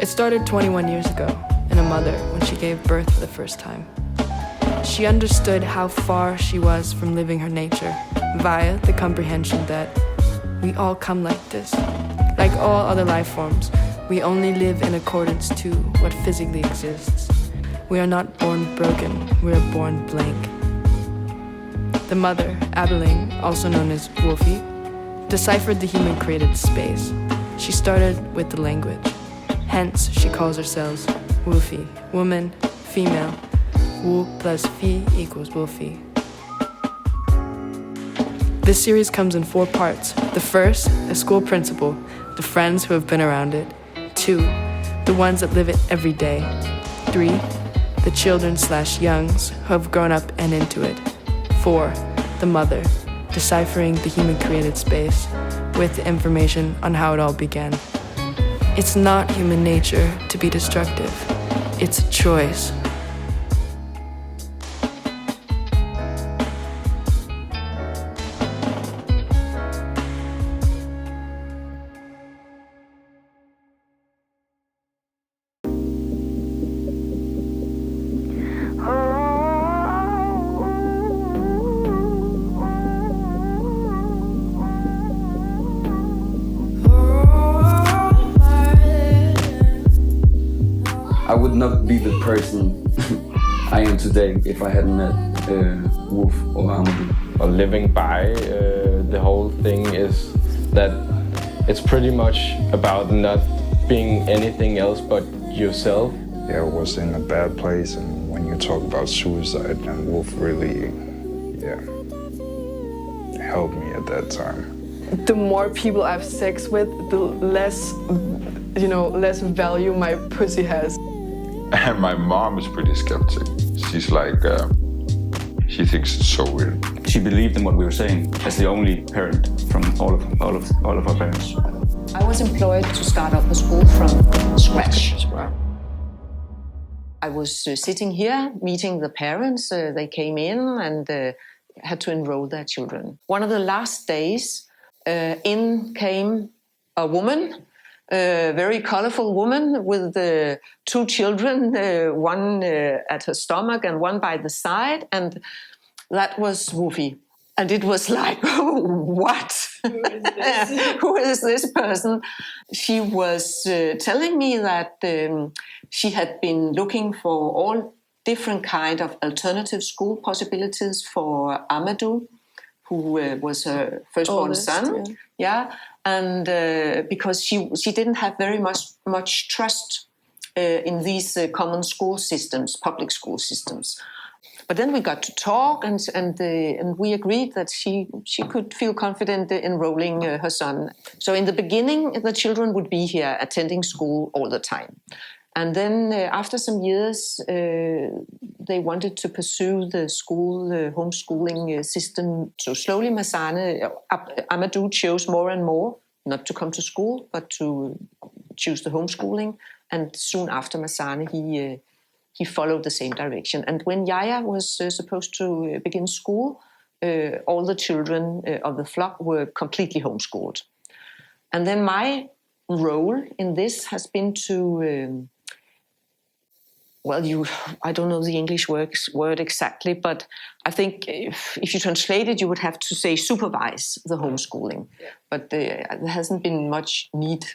started 21 years ago in a mother when she gave birth for the first time. She understood how far she was from living her nature via the comprehension that we all come like this. Like all other life forms, we only live in accordance to what physically exists. We are not born broken, we are born blank. The mother, Abeling, also known as Wolfie, deciphered the human-created space. She started with the language. Hence, she calls herself Wolfie, woman, female. Wu plus Fi equals Wolfie. This series comes in 4 parts. The first, a school principal, the friends who have been around it. 2, the ones that live it every day. 3, the children/youngs who have grown up and into it. 4, the mother, deciphering the human-created space with the information on how it all began. It's not human nature to be destructive. It's a choice. I would not be the person I am today if I hadn't met Wolf or Amadou. Living by the whole thing is that it's pretty much about not being anything else but yourself. Yeah, I was in a bad place, and when you talk about suicide, and Wolf really, helped me at that time. The more people I have sex with, the less, less value my pussy has. And my mom is pretty skeptic. She's like, she thinks it's so weird. She believed in what we were saying as the only parent from all of our parents. I was employed to start up the school from scratch. I was sitting here meeting the parents. They came in and had to enroll their children. One of the last days, in came a woman, a very colorful woman with 2 children, one at her stomach and one by the side, and that was Wolfie. And it was like, oh, what? Who is this? Who is this person? She was telling me that she had been looking for all different kind of alternative school possibilities for Amadou, who was her firstborn son. Yeah. And because she didn't have very much trust in these common school systems, public school systems. But then we got to talk, and we agreed that she could feel confident enrolling her son. So in the beginning, the children would be here attending school all the time. And then after some years, they wanted to pursue the school homeschooling system. So slowly Amadou chose more and more not to come to school, but to choose the homeschooling. And soon after Masane, he followed the same direction. And when Yaya was supposed to begin school, all the children of the flock were completely homeschooled. And then my role in this has been to... I don't know the English word exactly, but I think if you translate it, you would have to say supervise the homeschooling. But there hasn't been much need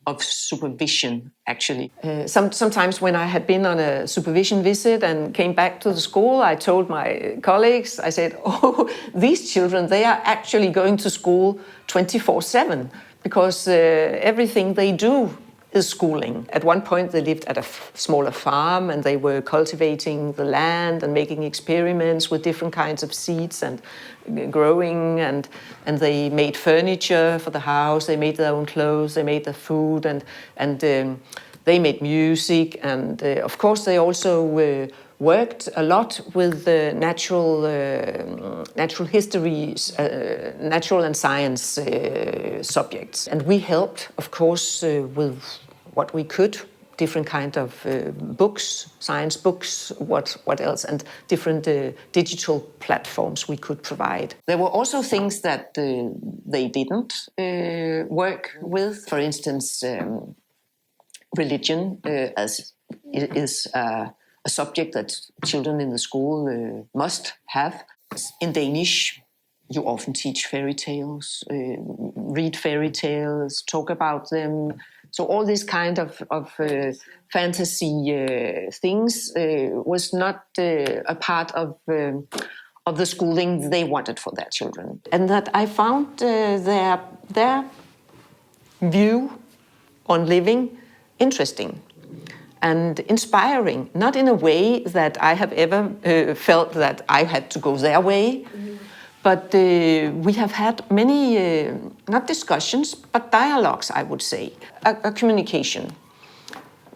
of supervision, actually. Sometimes when I had been on a supervision visit and came back to the school, I told my colleagues, I said, oh, these children, they are actually going to school 24/7 because everything they do is schooling. At one point, they lived at a smaller farm and they were cultivating the land and making experiments with different kinds of seeds and growing, and they made furniture for the house, they made their own clothes, they made their food, and they made music, and of course they also worked a lot with natural histories, natural and science subjects. And we helped, of course, with what we could, different kind of books, science books, what else, and different digital platforms we could provide. There were also things that they didn't work with. For instance, religion as it is a subject that children in the school must have. In Danish, you often teach fairy tales, read fairy tales, talk about them. So all this kind of fantasy things was not a part of the schooling they wanted for their children. And that I found their view on living interesting and inspiring, not in a way that I have ever felt that I had to go their way, but we have had many, not discussions, but dialogues, I would say, a communication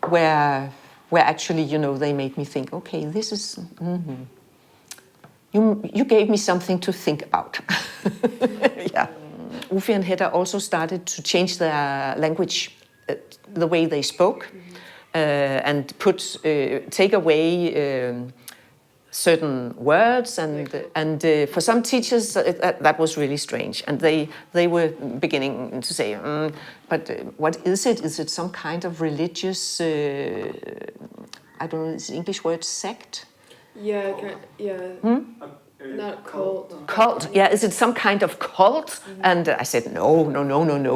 where actually, they made me think, okay, this is, you gave me something to think about. Yeah. Uffe and Hedda also started to change their language, the way they spoke, and take away certain words, and for some teachers that was really strange, and they were beginning to say, but what is it? Is it some kind of religious? I don't know. Is the English word sect? Yeah, not cult. Cult, yeah. Is it some kind of cult? And I said, no.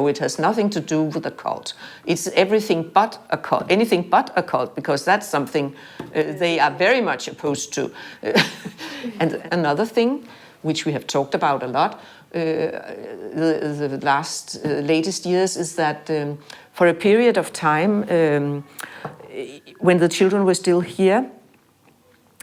It has nothing to do with a cult. It's everything but a cult. Anything but a cult, because that's something they are very much opposed to. And another thing, which we have talked about a lot, the latest years, is that for a period of time, when the children were still here,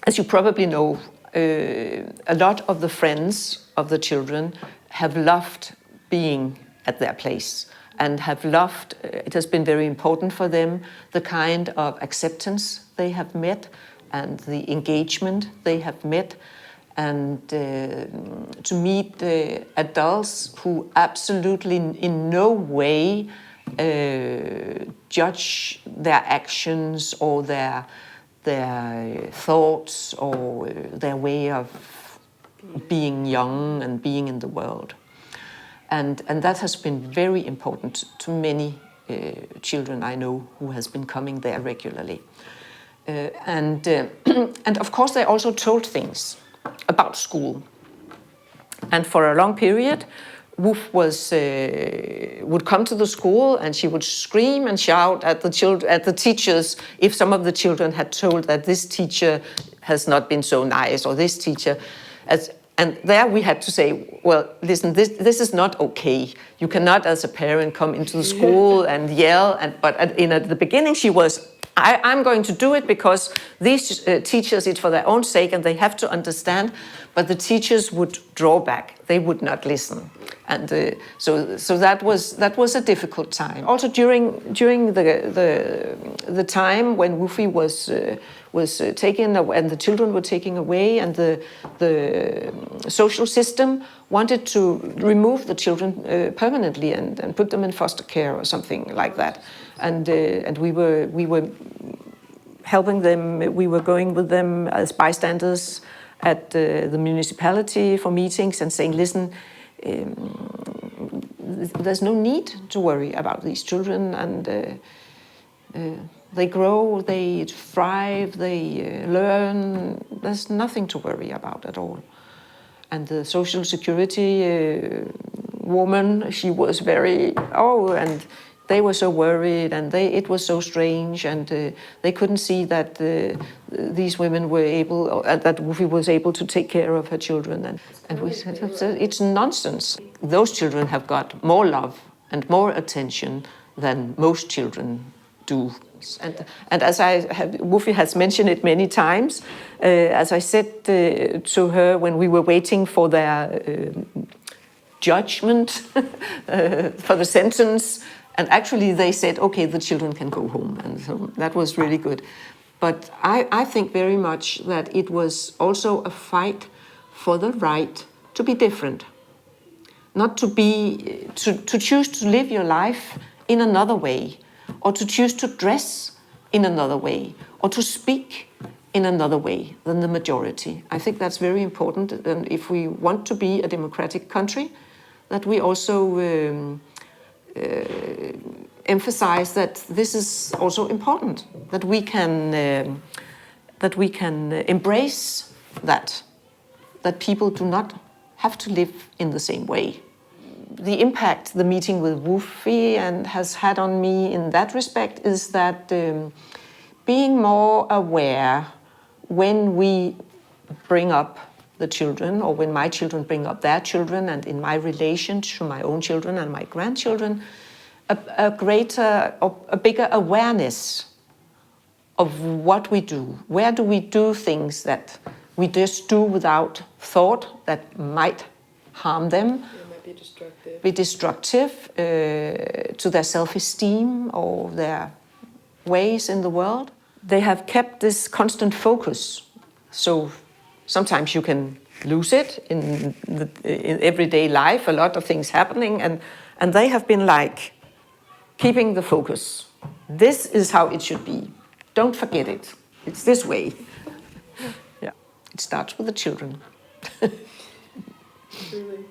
as you probably know, a lot of the friends of the children have loved being at their place and have loved, it has been very important for them, the kind of acceptance they have met and the engagement they have met, and to meet adults who absolutely in no way judge their actions or their thoughts or their way of being young and being in the world. And that has been very important to many children I know who has been coming there regularly. And of course they also told things about school. And for a long period, Woof would come to the school and she would scream and shout at the teachers if some of the children had told that this teacher has not been so nice, or this teacher, and there we had to say, well, listen, this is not okay. You cannot, as a parent, come into the school and yell. But at the beginning, she was, I'm going to do it because these teachers, it's for their own sake and they have to understand. But the teachers would draw back; they would not listen, and so that was a difficult time. Also during the time when Woofy was taken and the children were taken away, and the social system wanted to remove the children permanently and put them in foster care or something like that, and we were helping them. We were going with them as bystanders at the municipality for meetings and saying, listen, there's no need to worry about these children, and they grow, they thrive, they learn. There's nothing to worry about at all. And the social security woman, she was very, and they were so worried, and it was so strange, and they couldn't see that these women were able, that Woofy was able to take care of her children. And we said, it's nonsense. Those children have got more love and more attention than most children do. And as Woofy has mentioned it many times, as I said to her when we were waiting for their judgment, for the sentence, and actually they said, okay, the children can go home. And so that was really good. But I think very much that it was also a fight for the right to be different. Not to choose to live your life in another way, or to choose to dress in another way, or to speak in another way than the majority. I think that's very important. And if we want to be a democratic country, that we also emphasize that this is also important, that we can embrace that people do not have to live in the same way. The impact the meeting with Woofy and has had on me in that respect is that being more aware when we bring up the children, or when my children bring up their children, and in my relation to my own children and my grandchildren, a bigger awareness of what we do. Where do we do things that we just do without thought that might harm them, be destructive to their self-esteem or their ways in the world? They have kept this constant focus. So sometimes you can lose it in everyday life, a lot of things happening, and they have been like keeping the focus. This is how it should be. Don't forget it. It's this way. Yeah, it starts with the children. Really.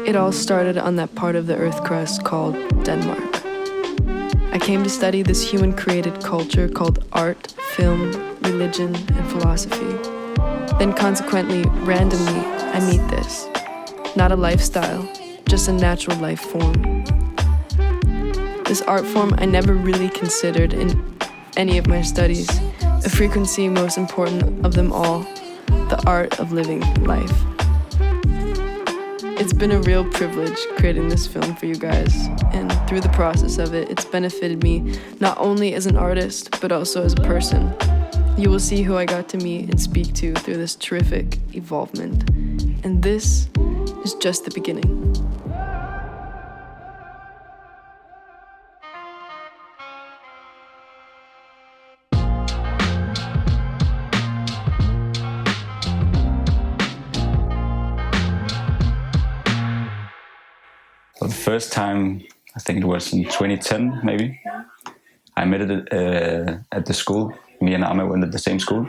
It all started on that part of the Earth crust called Denmark. I came to study this human-created culture called art, film, religion, and philosophy. Then consequently, randomly, I meet this. Not a lifestyle, just a natural life form. This art form I never really considered in any of my studies, a frequency most important of them all, the art of living life. It's been a real privilege creating this film for you guys, and through the process of it, it's benefited me not only as an artist, but also as a person. You will see who I got to meet and speak to through this terrific evolvement. And this is just the beginning. The first time, I think it was in 2010, maybe. I met it at the school. Me and Amma went at the same school,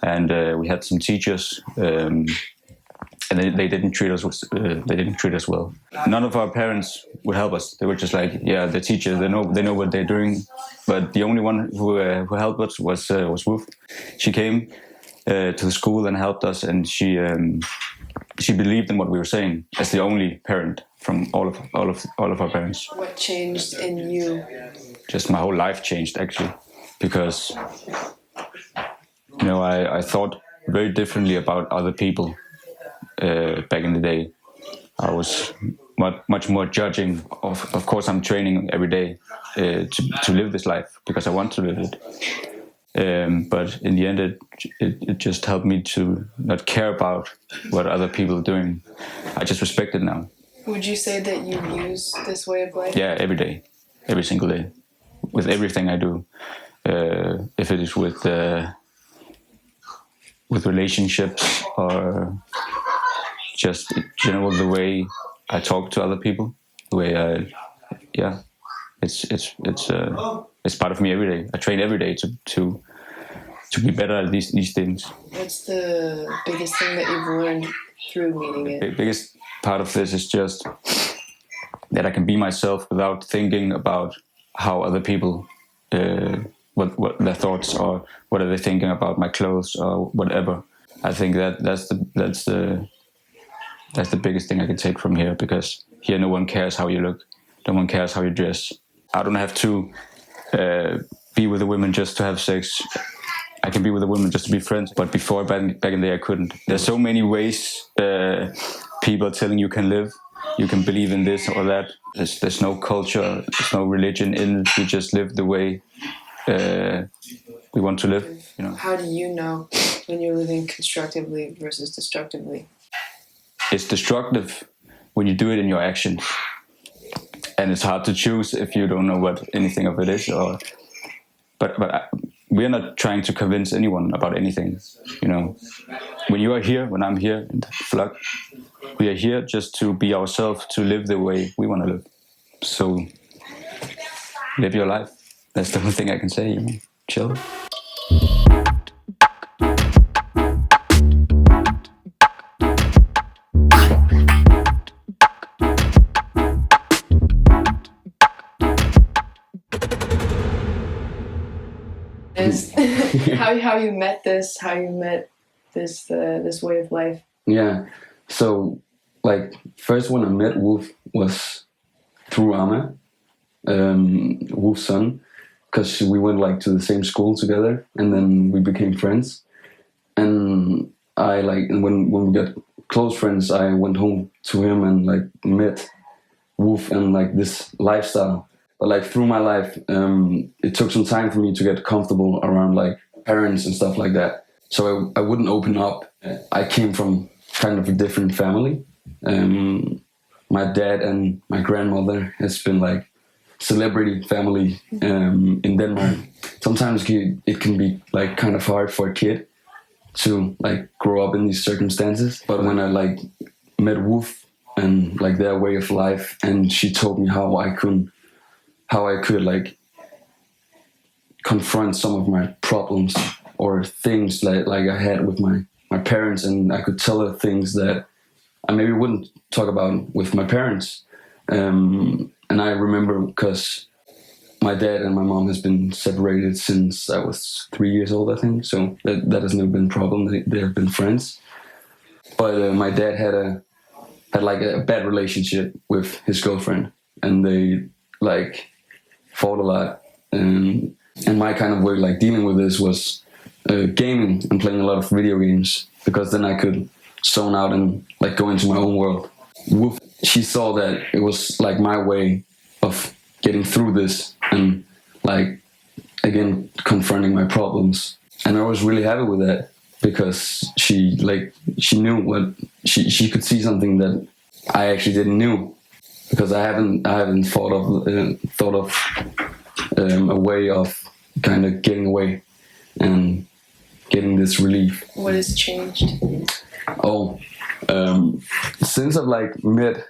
and we had some teachers, and they didn't treat us. They didn't treat us well. None of our parents would help us. They were just like, yeah, the teachers, they know what they're doing. But the only one who helped us was Woof. She came to the school and helped us, and she believed in what we were saying as the only parent from all of our parents. What changed in you? Just my whole life changed, actually, because I thought very differently about other people back in the day. I was much more judging. Of course, I'm training every day to live this life because I want to live it. But in the end, it just helped me to not care about what other people are doing. I just respect it now. Would you say that you use this way of life? Yeah, every day, every single day, with everything I do. If it is with relationships or just in general, the way I talk to other people, the way it's part of me every day. I train every day to be better at these things. What's the biggest thing that you've learned through meeting it? The biggest part of this is just that I can be myself without thinking about how other people, what their thoughts are, what are they thinking about my clothes or whatever. I think that's the biggest thing I can take from here, because here no one cares how you look, no one cares how you dress. I don't have to be with a woman just to have sex. I can be with a woman just to be friends, but before, back in the day, I couldn't. There's so many ways people are telling you can live. You can believe in this or that. There's no culture, there's no religion in it. We just live the way we want to live. How do you know when you're living constructively versus destructively? It's destructive when you do it in your actions, and it's hard to choose if you don't know what anything of it is. But we are not trying to convince anyone about anything. When you are here, when I'm here in the flock, we are here just to be ourselves, to live the way we want to live. So live your life. That's the only thing I can say. Chill. how you met this? How you met this way of life? Yeah. So, like, first when I met Wolf was through Ama, Wolf's son, because we went like to the same school together, and then we became friends. And I like when we got close friends, I went home to him and like met Wolf and like this lifestyle. But like through my life, it took some time for me to get comfortable around like parents and stuff like that. So I wouldn't open up. I came from kind of a different family. My dad and my grandmother has been like celebrity family in Denmark. Sometimes it can be like kind of hard for a kid to like grow up in these circumstances. But when I like met Wolf and like their way of life, and she told me how I could like confront some of my problems or things like I had with my parents, and I could tell her things that I maybe wouldn't talk about with my parents. And I remember because my dad and my mom has been separated since I was 3 years old, I think. So that has never been a problem. They have been friends. But my dad had like a bad relationship with his girlfriend, and they like fought a lot. And my kind of way like dealing with this was gaming and playing a lot of video games, because then I could zone out and like go into my own world. Wolf, she saw that it was like my way of getting through this and like again confronting my problems, and I was really happy with that, because she knew what she could see something that I actually didn't know, because I haven't thought of a way of kind of getting away and getting this relief. What has changed? Since I've like met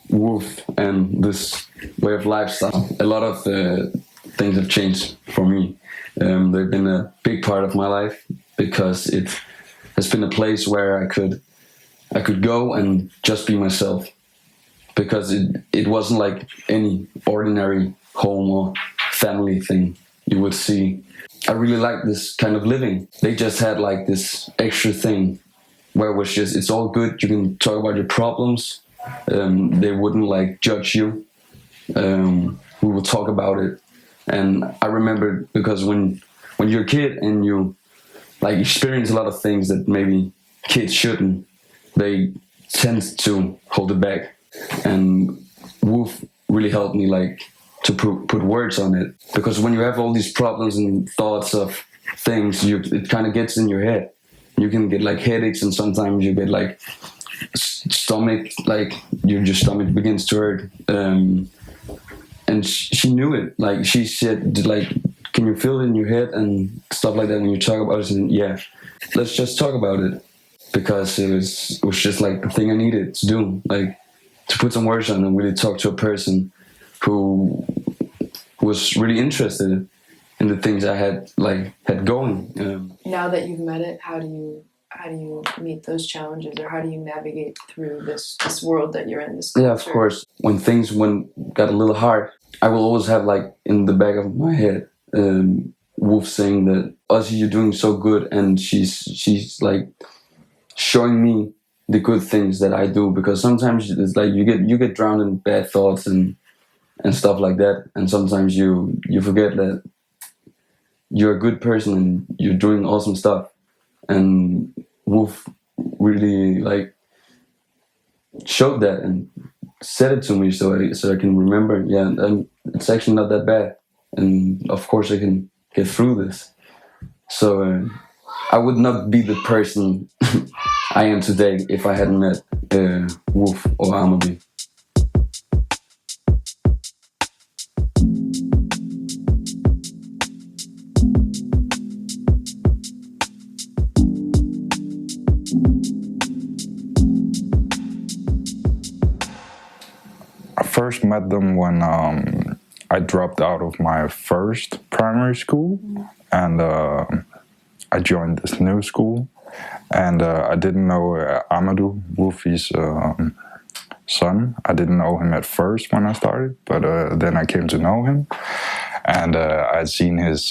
Wolf and this way of lifestyle, a lot of things have changed for me. They've been a big part of my life, because it has been a place where I could go and just be myself, because it wasn't like any ordinary home or family thing you would see. I really liked this kind of living. They just had like this extra thing where it was just, it's all good. You can talk about your problems. They wouldn't like judge you. We would talk about it. And I remember, because when you're a kid and you like experience a lot of things that maybe kids shouldn't, they tend to hold it back. And Wolf really helped me like to put words on it, because when you have all these problems and thoughts of things, it kind of gets in your head. You can get like headaches, and sometimes you get like stomach, like your stomach begins to hurt. And she knew it. Like she said, like, can you feel it in your head and stuff like that when you talk about it? And yeah, let's just talk about it, because it was just like the thing I needed to do, like to put some words on and really talk to a person who was really interested in the things I had going. Now that you've met it, how do you meet those challenges, or how do you navigate through this world that you're in? This culture? Yeah, of course. When things got a little hard, I will always have like in the back of my head, Wolf saying that, Ozzy, you're doing so good, and she's like showing me the good things that I do, because sometimes it's like you get drowned in bad thoughts and stuff like that, and sometimes you forget that you're a good person and you're doing awesome stuff. And Wolf really like showed that and said it to me, so I can remember. Yeah, and it's actually not that bad, and of course I can get through this. So I would not be the person I am today if I hadn't met Wolf or Amaby. I first met them when I dropped out of my first primary school, and I joined this new school. And I didn't know Amadou, Wolfie's son. I didn't know him at first when I started, but then I came to know him. And I'd seen his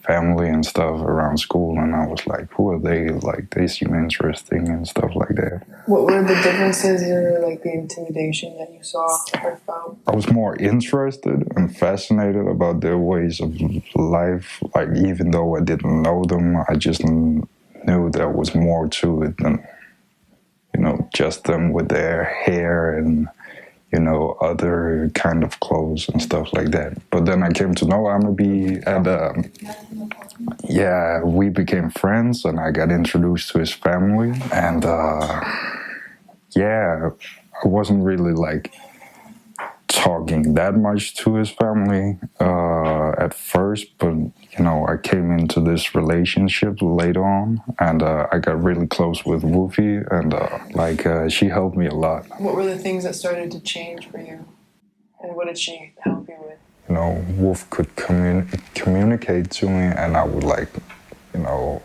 family and stuff around school, and I was like, who are they? Like, they seem interesting and stuff like that. What were the differences or like the intimidation that you saw or felt? I was more interested and fascinated about their ways of life. Like, even though I didn't know them, I just knew there was more to it than, you know, just them with their hair and, you know, other kind of clothes and stuff like that. But then I came to know Amabi, and yeah, we became friends, and I got introduced to his family. And yeah, I wasn't really like talking that much to his family at first, but you know, I came into this relationship later on, and I got really close with Woofy, and she helped me a lot. What were the things that started to change for you? And what did she help you with? You know, Wolf could communicate to me, and I would like, you know,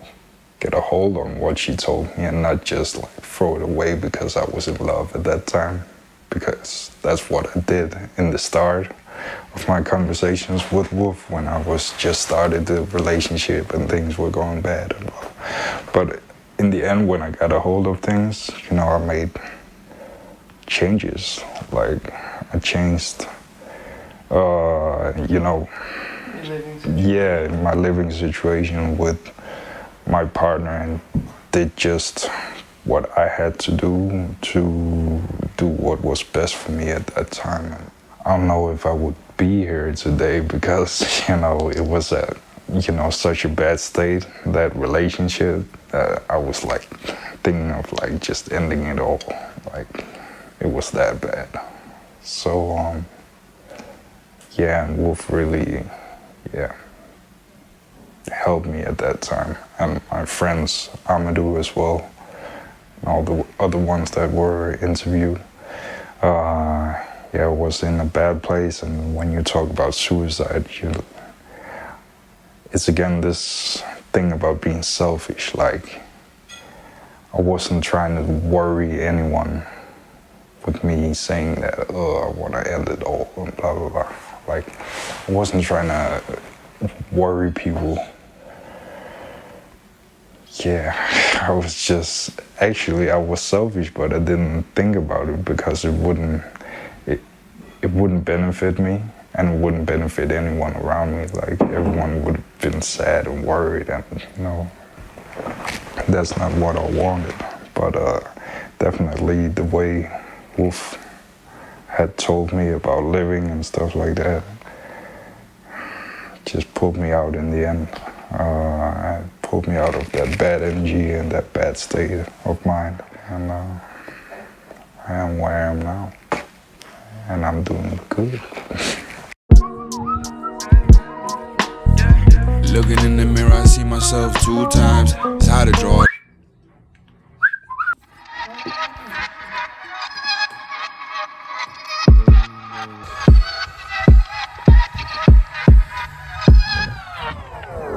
get a hold on what she told me and not just like throw it away because I was in love at that time. Because that's what I did in the start of my conversations with Wolf when I was just started the relationship and things were going bad. But in the end, when I got a hold of things, you know, I made changes. Like, I changed, you know, yeah, my living situation with my partner, and did just what I had to do what was best for me at that time. And I don't know if I would be here today because, you know, it was at, you know, such a bad state, that relationship, that I was like thinking of like just ending it all. Like, it was that bad. So, yeah, and Wolf really, yeah, helped me at that time. And my friends, Amadou as well, all the other ones that were interviewed, yeah, was in a bad place. And when you talk about suicide, it's again this thing about being selfish. Like, I wasn't trying to worry anyone with me saying that, oh, I want to end it all, and blah, blah, blah. Like, I wasn't trying to worry people. Yeah, I was just, actually I was selfish, but I didn't think about it because it wouldn't benefit me, and it wouldn't benefit anyone around me. Like, everyone would have been sad and worried, and you know, that's not what I wanted. But definitely the way Wolf had told me about living and stuff like that just pulled me out in the end. Pulled me out of that bad energy and that bad state of mind. And I am where I am now. And I'm doing good. Looking in the mirror, I see myself 2 times. It's hard to draw.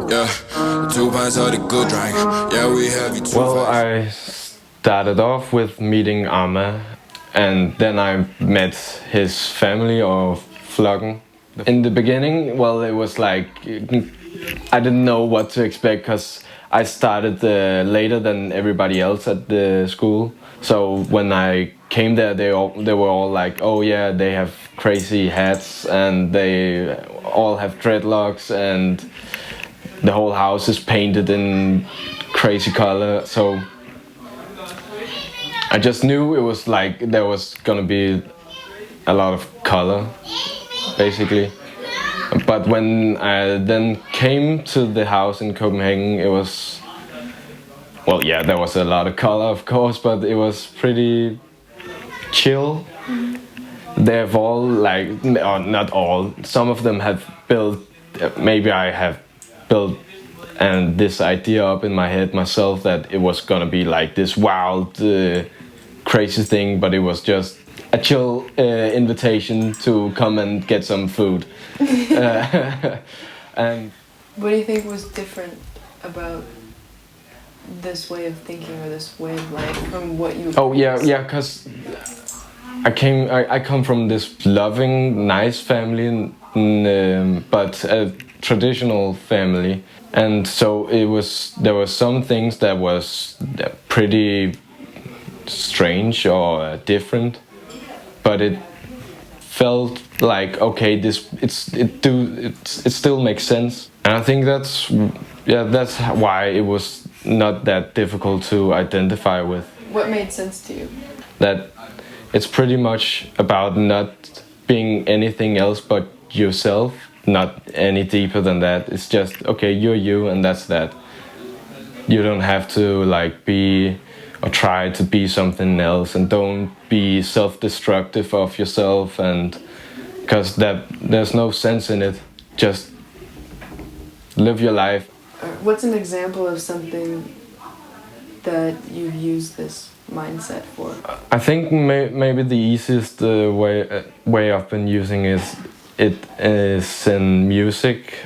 Yeah, 2 pints of the good drink. Yeah, we have you 2 Well, I started off with meeting Amma, and then I met his family of Flokken. In the beginning, well, it was like I didn't know what to expect because I started later than everybody else at the school. So when I came there, they were all like, "Oh yeah, they have crazy hats and they all have dreadlocks and the whole house is painted in crazy color." So I just knew it was like there was gonna be a lot of color, basically. But when I then came to the house in Copenhagen, it was, well, yeah, there was a lot of color, of course, but it was pretty chill. They've all, like, or not all, some of them have built, maybe I have built and this idea up in my head myself that it was gonna be like this wild, crazy thing, but it was just a chill invitation to come and get some food. And what do you think was different about this way of thinking or this way of life from what you? Oh yeah, because I come from this loving, nice family, but a traditional family, and so there were some things that was pretty strange or different, but it felt like okay, it still makes sense, and I think that's why it was not that difficult to identify with. What made sense to you? That it's pretty much about not being anything else but yourself, not any deeper than that. It's just okay, you're you, and that's that. You don't have to like be or try to be something else, and don't be self-destructive of yourself, and because there's no sense in it. Just live your life. What's an example of something that you've used this mindset for? I think maybe the easiest way I've been using is in music.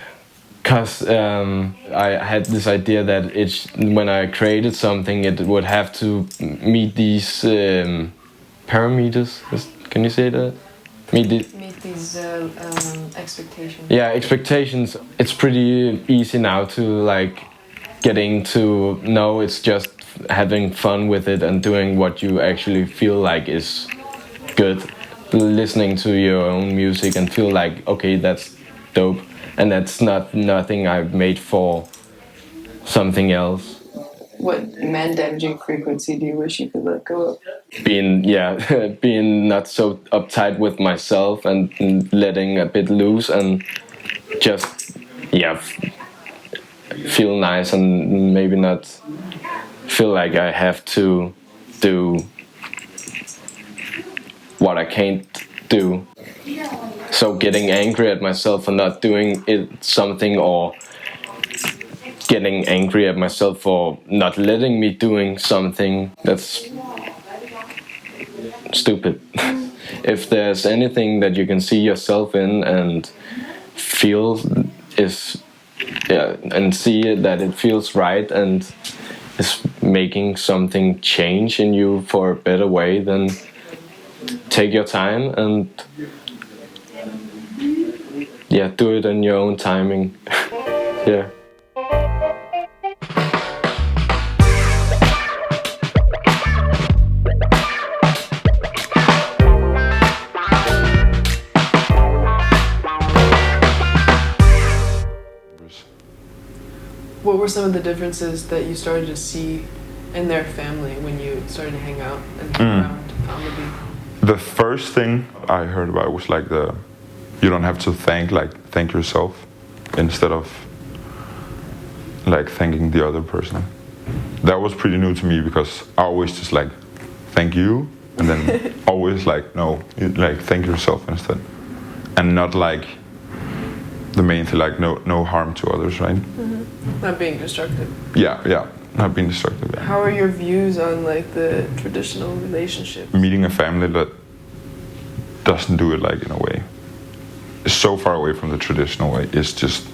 Because I had this idea that when I created something, it would have to meet these parameters. Can you say that? Meet these expectations. Yeah, expectations. It's pretty easy now to like getting to know it's just having fun with it and doing what you actually feel like is good. Listening to your own music and feel like, okay, that's dope. And that's nothing I've made for something else. What man-damaging frequency do you wish you could let go of? Being not so uptight with myself and letting a bit loose and just, feel nice and maybe not feel like I have to do what I can't do. So getting angry at myself for not doing something, or getting angry at myself for not letting me doing something, that's stupid. If there's anything that you can see yourself in and feel and see that it feels right and is making something change in you for a better way, then take your time and do it in your own timing. Yeah. What were some of the differences that you started to see in their family when you started to hang out and hang around Amelie? The first thing I heard about was like you don't have to thank yourself instead of like thanking the other person. That was pretty new to me because I always just like thank you and then always like no, like thank yourself instead, and not like the main thing, like no harm to others, right? Mm-hmm. Not being destructive. Yeah, not being destructive. Yeah. How are your views on like the traditional relationship? Meeting a family that doesn't do it like in a way, is so far away from the traditional way, is just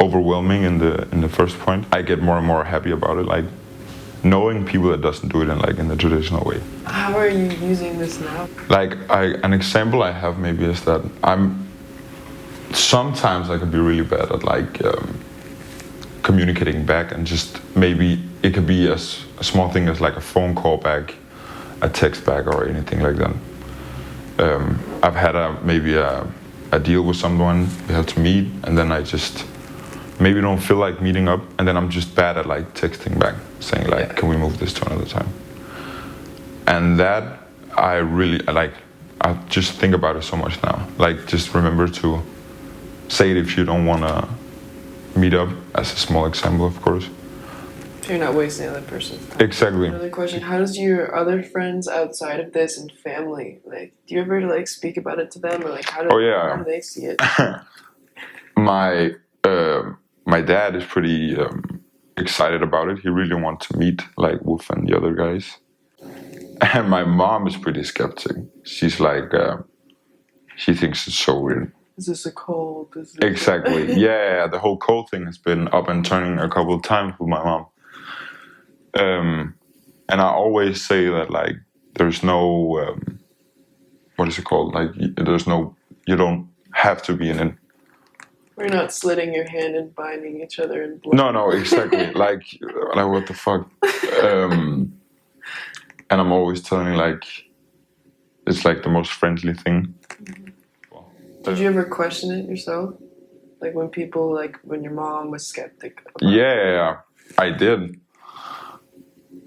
overwhelming in the first point. I get more and more happy about it, like knowing people that doesn't do it in the traditional way. How are you using this now? Like an example I have maybe is that sometimes I can be really bad at like communicating back, and just maybe it could be as a small thing as like a phone call back, a text back, or anything like that. I've had maybe a deal with someone, we have to meet, and then I just maybe don't feel like meeting up, and then I'm just bad at like texting back, saying like, can we move this to another time? And that I just think about it so much now. Like, just remember to say it if you don't want to meet up, as a small example, of course. So you're not wasting the other person's time. Exactly. Another question, how does your other friends outside of this and family, like, do you ever like speak about it to them, or like how do they see it? My dad is pretty excited about it. He really wants to meet like Wolf and the other guys. And my mom is pretty skeptic. She's like, she thinks it's so weird. Is this a cult? Exactly. Yeah, the whole cult thing has been up and turning a couple of times with my mom. And I always say that like there's no is it called? Like you don't have to be in it. We're not slitting your hand and binding each other in blood. No, exactly. like what the fuck? And I'm always telling like it's like the most friendly thing. Did you ever question it yourself? Like when people, like when your mom was skeptic? Yeah, I did.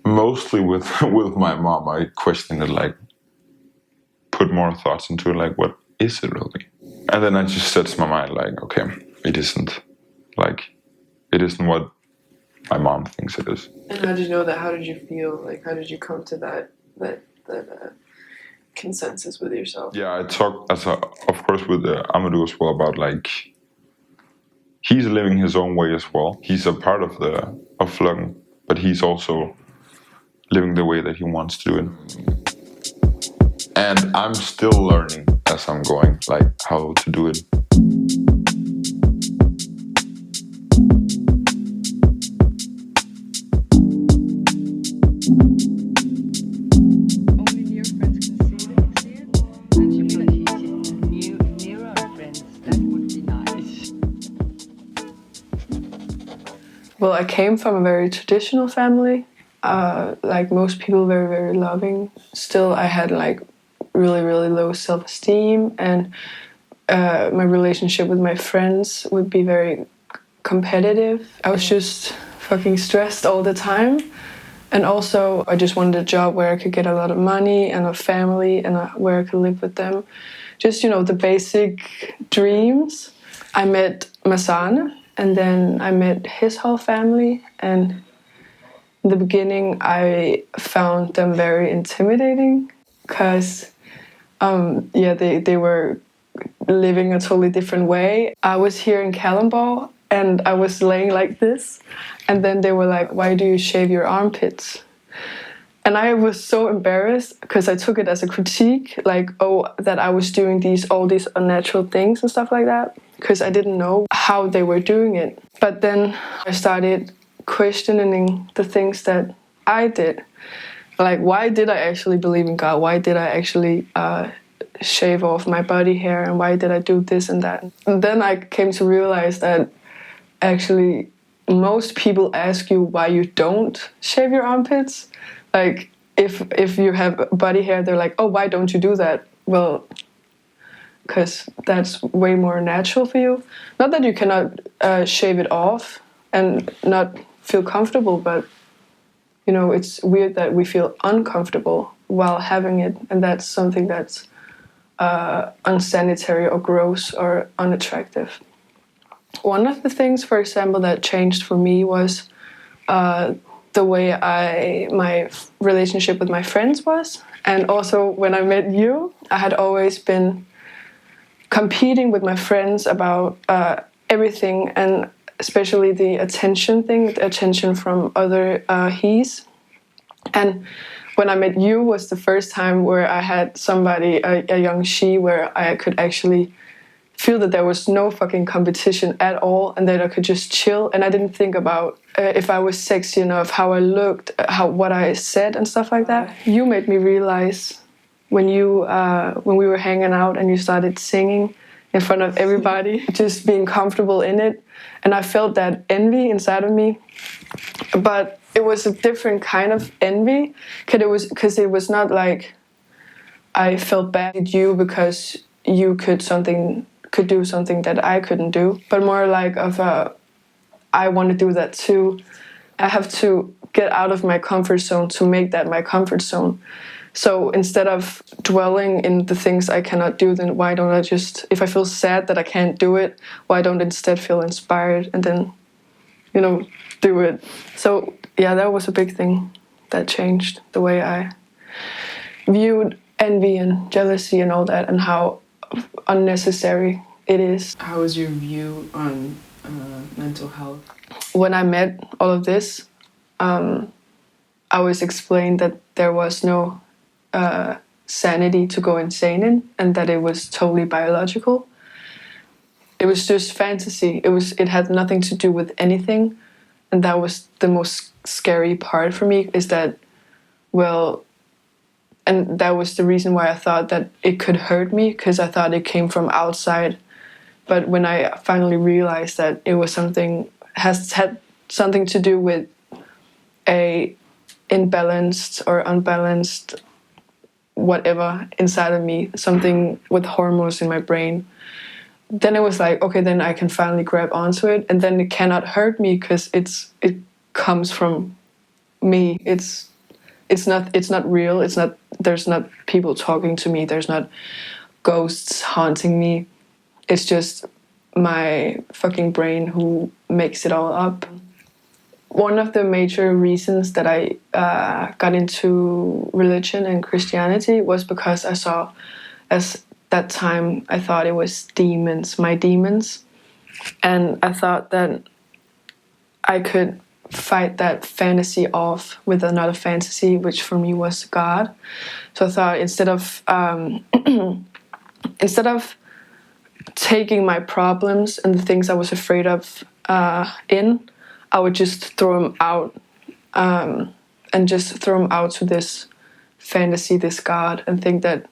Mostly with my mom, I questioned it, like put more thoughts into it, like what is it really? And then I just said to my mind, like, okay, it isn't. Like, it isn't what my mom thinks it is. And how did you know that? How did you feel? Like, how did you come to that consensus with yourself? Yeah, I talked, of course, with Amadou as well about like he's living his own way as well. He's a part of Flokken, but he's also living the way that he wants to do it. And I'm still learning as I'm going, like how to do it. Only near friends can see it. And you mean nearer friends, that would be nice. Well, I came from a very traditional family. Like most people, very, very loving. Still, I had like really, really low self-esteem, and my relationship with my friends would be very competitive. I was just fucking stressed all the time. And also, I just wanted a job where I could get a lot of money and a family and where I could live with them. Just, you know, the basic dreams. I met Masane, and then I met his whole family. And in the beginning, I found them very intimidating because, they were living a totally different way. I was here in Kalundborg, and I was laying like this. And then they were like, why do you shave your armpits? And I was so embarrassed because I took it as a critique, like, that I was doing all these unnatural things and stuff like that, because I didn't know how they were doing it. But then I started questioning the things that I did. Like, why did I actually believe in God? Why did I actually shave off my body hair? And why did I do this and that? And then I came to realize that actually most people ask you why you don't shave your armpits. Like, if you have body hair, they're like, oh, why don't you do that? Well, because that's way more natural for you. Not that you cannot shave it off and not feel comfortable, but, you know, it's weird that we feel uncomfortable while having it, and that's something that's unsanitary or gross or unattractive. One of the things, for example, that changed for me was the way my relationship with my friends was. And also when I met you, I had always been competing with my friends about everything, and especially the attention thing, the attention from other he's. And when I met you was the first time where I had somebody, a young she, where I could actually feel that there was no fucking competition at all, and that I could just chill, and I didn't think about if I was sexy enough, how I looked, what I said and stuff like that. You made me realize when we were hanging out and you started singing in front of everybody, just being comfortable in it, and I felt that envy inside of me, but it was a different kind of envy, because it was not like I felt bad at you because you could do something that I couldn't do, but more like I want to do that too. I have to get out of my comfort zone to make that my comfort zone. So instead of dwelling in the things I cannot do, then why don't I just, if I feel sad that I can't do it, why don't I instead feel inspired and then, you know, do it. So yeah, that was a big thing that changed the way I viewed envy and jealousy and all that, and how unnecessary it is. How was your view on mental health? When I met all of this, I was explained that there was no sanity to go insane in, and that it was totally biological. It was just fantasy. It had nothing to do with anything, and that was the most scary part for me. Is that, well, And that was the reason why I thought that it could hurt me, because I thought it came from outside. But when I finally realized that it was had something to do with a imbalanced or unbalanced whatever inside of me, something with hormones in my brain, then it was like, okay, then I can finally grab onto it, and then it cannot hurt me because it comes from me. It's not real. There's not people talking to me. There's not ghosts haunting me. It's just my fucking brain who makes it all up. One of the major reasons that I got into religion and Christianity was because I saw, as that time, I thought it was demons, my demons. And I thought that I could fight that fantasy off with another fantasy, which for me was God. So I thought instead of taking my problems and the things I was afraid of I would just throw them out and just throw them out to this fantasy, this God, and think that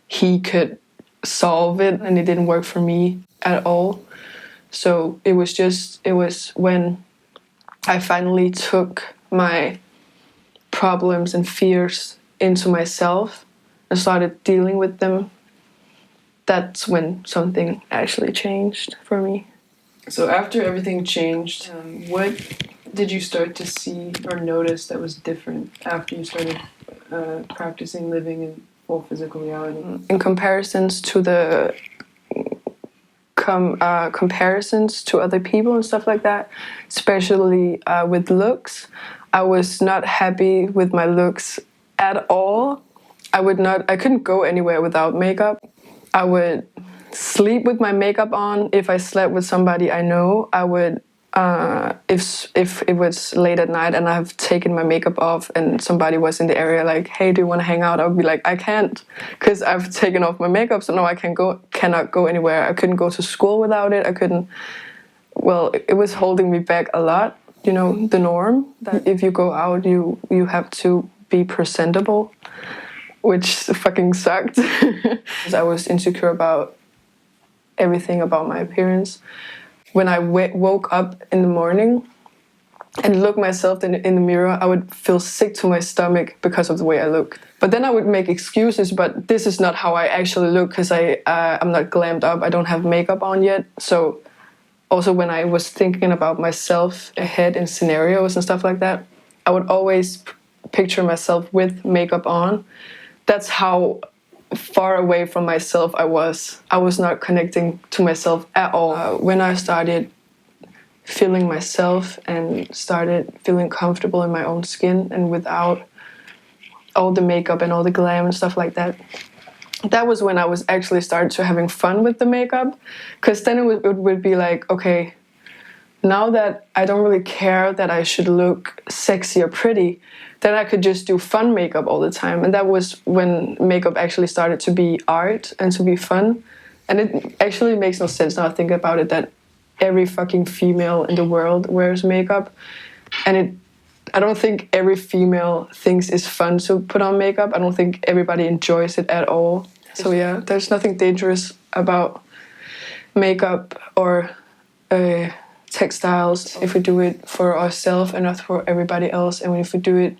he could solve it, and it didn't work for me at all. So it was when I finally took my problems and fears into myself and started dealing with them. That's when something actually changed for me. So after everything changed, what did you start to see or notice that was different after you started practicing living in full physical reality? In comparisons to the comparisons to other people and stuff like that, especially with looks, I was not happy with my looks at all. I couldn't go anywhere without makeup. I would sleep with my makeup on. If I slept with somebody I know, I would, if it was late at night and I've taken my makeup off and somebody was in the area like, hey, do you want to hang out? I would be like, I can't, because I've taken off my makeup, so no, I cannot go anywhere. I couldn't go to school without it. It was holding me back a lot, you know, the norm, that if you go out, you have to be presentable, which fucking sucked. I was insecure about everything about my appearance. When I woke up in the morning and looked myself in the mirror, I would feel sick to my stomach because of the way I look. But then I would make excuses, but this is not how I actually look, because I'm not glammed up, I don't have makeup on yet. So also when I was thinking about myself ahead in scenarios and stuff like that, I would always picture myself with makeup on. That's how far away from myself I was. I was not connecting to myself at all. When I started feeling myself and started feeling comfortable in my own skin and without all the makeup and all the glam and stuff like that, that was when I was actually started to having fun with the makeup. Because then it would be like, okay, now that I don't really care that I should look sexy or pretty, then I could just do fun makeup all the time. And that was when makeup actually started to be art and to be fun. And it actually makes no sense now I think about it, that every fucking female in the world wears makeup. And I don't think every female thinks it's fun to put on makeup. I don't think everybody enjoys it at all. So yeah, there's nothing dangerous about makeup or textiles if we do it for ourselves and not for everybody else, and if we do it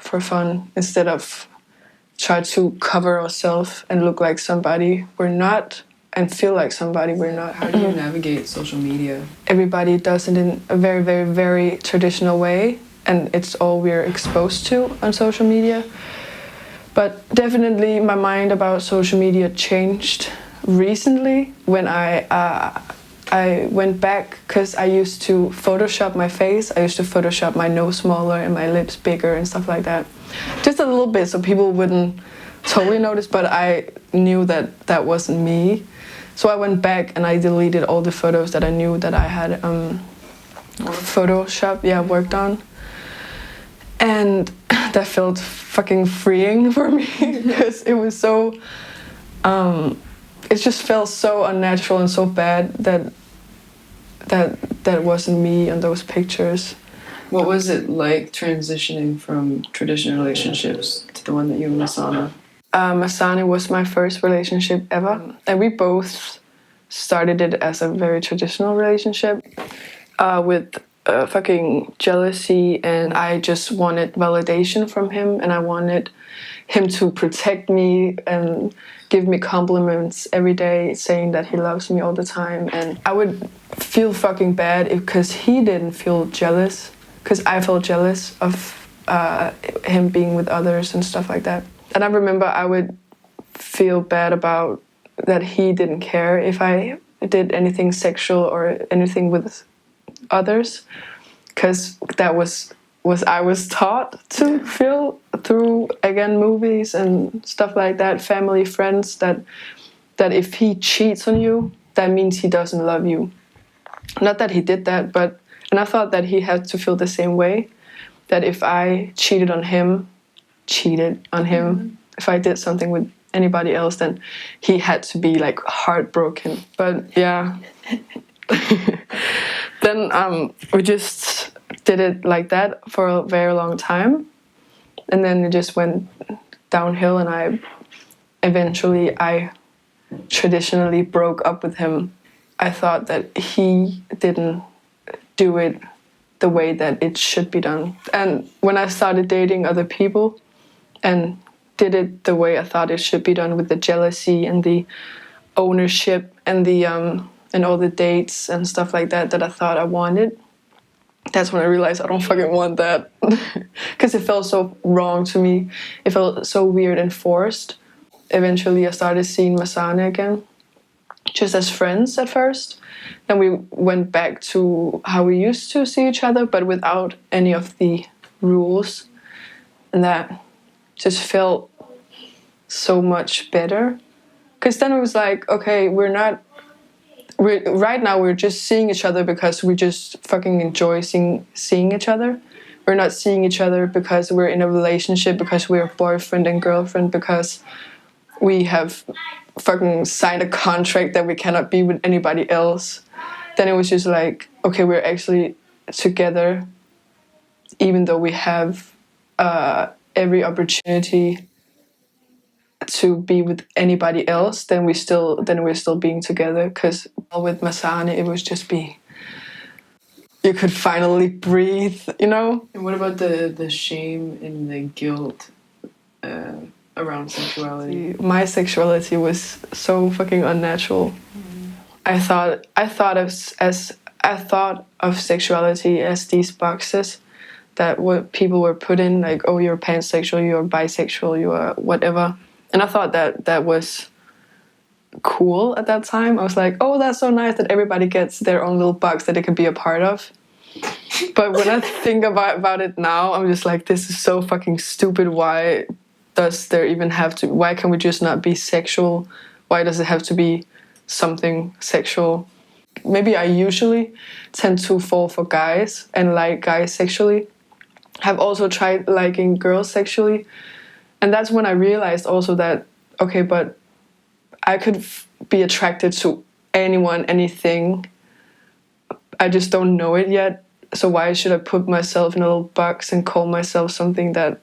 for fun instead of try to cover ourselves and look like somebody we're not and feel like somebody we're not. How do you navigate social media? Everybody does it in a very, very, very traditional way, and it's all we're exposed to on social media. But definitely my mind about social media changed recently when I went back, because I used to Photoshop my face. I used to Photoshop my nose smaller and my lips bigger and stuff like that. Just a little bit so people wouldn't totally notice, but I knew that that wasn't me. So I went back and I deleted all the photos that I knew that I had worked on. And that felt fucking freeing for me because it was so... it just felt so unnatural and so bad that wasn't me on those pictures. What was it like transitioning from traditional relationships to the one that you and Masana? Masana was my first relationship ever, and we both started it as a very traditional relationship with fucking jealousy, and I just wanted validation from him, and I wanted him to protect me and give me compliments every day, saying that he loves me all the time. And I would feel fucking bad because he didn't feel jealous, because I felt jealous of him being with others and stuff like that. And I remember I would feel bad about that he didn't care if I did anything sexual or anything with others, because that was I was taught to feel through, again, movies and stuff like that, family, friends, that if he cheats on you, that means he doesn't love you. Not that he did that, but, and I thought that he had to feel the same way, that if I cheated on him, if I did something with anybody else, then he had to be like heartbroken. But yeah. Then we just did it like that for a very long time, and then it just went downhill, and I traditionally broke up with him. I thought that he didn't do it the way that it should be done. And when I started dating other people and did it the way I thought it should be done, with the jealousy and the ownership and the and all the dates and stuff like that I thought I wanted, that's when I realized I don't fucking want that. Because it felt so wrong to me. It felt so weird and forced. Eventually I started seeing Masana again, just as friends at first. Then we went back to how we used to see each other, but without any of the rules. And that just felt so much better. Because then it was like, okay, right now we're just seeing each other because we just fucking enjoy seeing each other. We're not seeing each other because we're in a relationship, because we're boyfriend and girlfriend, because we have fucking signed a contract that we cannot be with anybody else. Then it was just like, okay, we're actually together, even though we have every opportunity to be with anybody else, then we're still being together. Because with Masana, it was just you could finally breathe, you know. And what about the shame and the guilt around sexuality? My sexuality was so fucking unnatural. I thought of sexuality as these boxes that what people were put in, like, oh, you're pansexual, you're bisexual, you're whatever. And I thought that was cool at that time. I was like, oh, that's so nice that everybody gets their own little box that they can be a part of. But when I think about it now, I'm just like, this is so fucking stupid. Why does there even have to... Why can we just not be sexual? Why does it have to be something sexual? Maybe I usually tend to fall for guys and like guys sexually. I've also tried liking girls sexually. And that's when I realized also that, okay, but I could be attracted to anyone, anything. I just don't know it yet. So why should I put myself in a little box and call myself something that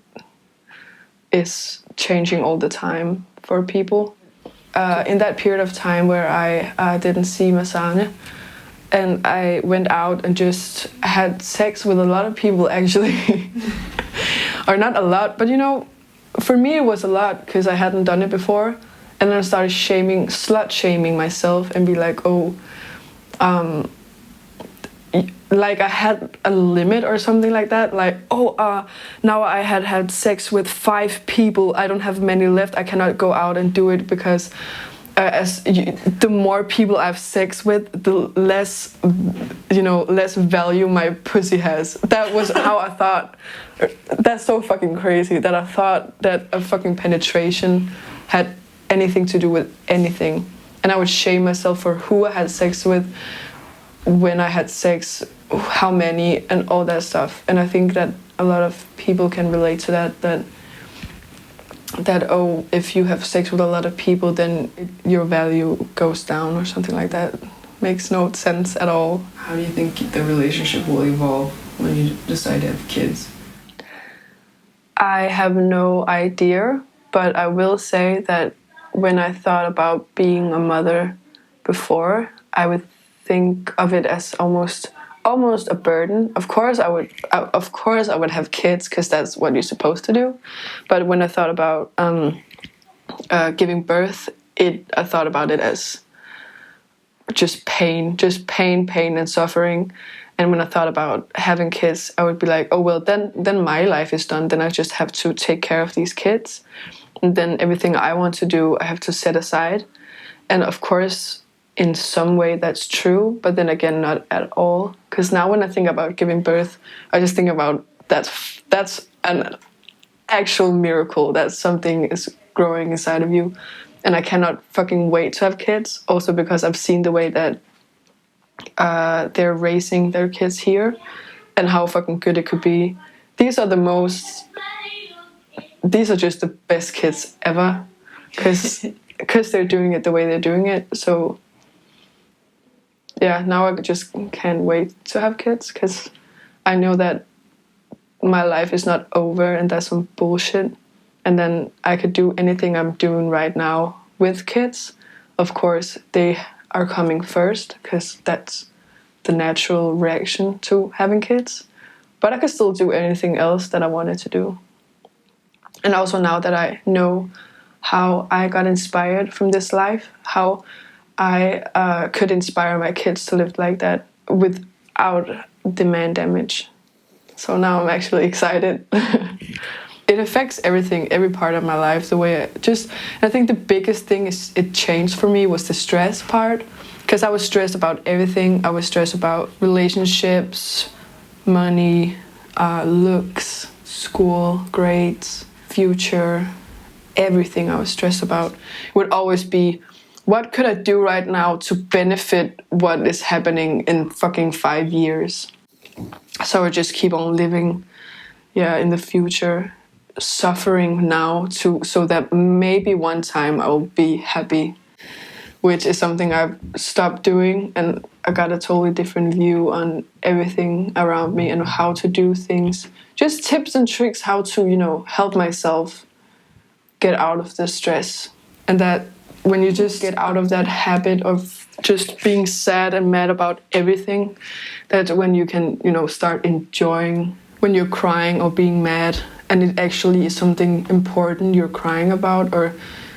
is changing all the time for people? In that period of time where I didn't see Masana, and I went out and just had sex with a lot of people, actually. Or not a lot, but you know, for me it was a lot because I hadn't done it before. And then I started slut-shaming myself and be like, oh, like I had a limit or something like that. Like, oh, now I had sex with 5 people. I don't have many left. I cannot go out and do it because the more people I have sex with, the less, less value my pussy has. That was how I thought. That's so fucking crazy that I thought that a fucking penetration had anything to do with anything. And I would shame myself for who I had sex with, when I had sex, how many, and all that stuff. And I think that a lot of people can relate to that oh, if you have sex with a lot of people, then your value goes down or something like that. Makes no sense at all. How do you think the relationship will evolve when you decide to have kids? I have no idea, but I will say that when I thought about being a mother before, I would think of it as almost a burden. Of course I would have kids because that's what you're supposed to do. But when I thought about giving birth, I thought about it as just pain and suffering. And when I thought about having kids, I would be like, oh well, then my life is done. Then I just have to take care of these kids, and then everything I want to do, I have to set aside. And of course, in some way that's true, but then again, not at all. Because now when I think about giving birth, I just think about that's an actual miracle that something is growing inside of you. And I cannot fucking wait to have kids. Also because I've seen the way that they're raising their kids here and how fucking good it could be. These are just the best kids ever because they're doing it the way they're doing it. So yeah, now I just can't wait to have kids because I know that my life is not over and that's some bullshit. And then I could do anything I'm doing right now with kids. Of course, they are coming first because that's the natural reaction to having kids. But I could still do anything else that I wanted to do. And also now that I know how I got inspired from this life, how I could inspire my kids to live like that without the man damage. So now I'm actually excited. It affects everything, every part of my life. The way I think the biggest thing is it changed for me was the stress part. Because I was stressed about everything. I was stressed about relationships, money, looks, school, grades, future, everything I was stressed about. It would always be, what could I do right now to benefit what is happening in fucking 5 years? So I just keep on living, in the future, suffering now so that maybe one time I will be happy, which is something I've stopped doing, and I got a totally different view on everything around me and how to do things. Just tips and tricks how to, help myself get out of the stress. And that when you just get out of that habit of just being sad and mad about everything, that's when you can, start enjoying when you're crying or being mad and it actually is something important you're crying about or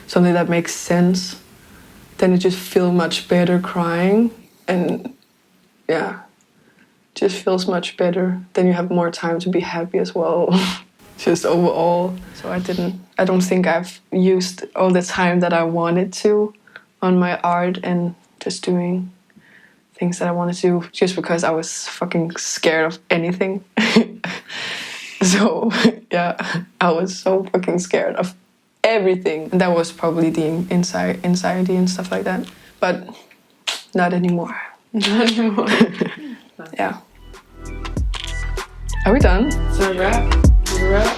something that makes sense. Then you just feel much better crying and just feels much better. Then you have more time to be happy as well, just overall. So I don't think I've used all the time that I wanted to on my art and just doing things that I wanted to do just because I was fucking scared of anything. So I was so fucking scared of everything. And that was probably the anxiety and stuff like that. But not anymore. Not anymore. Yeah. Are we done? Is that a wrap? Is it a wrap?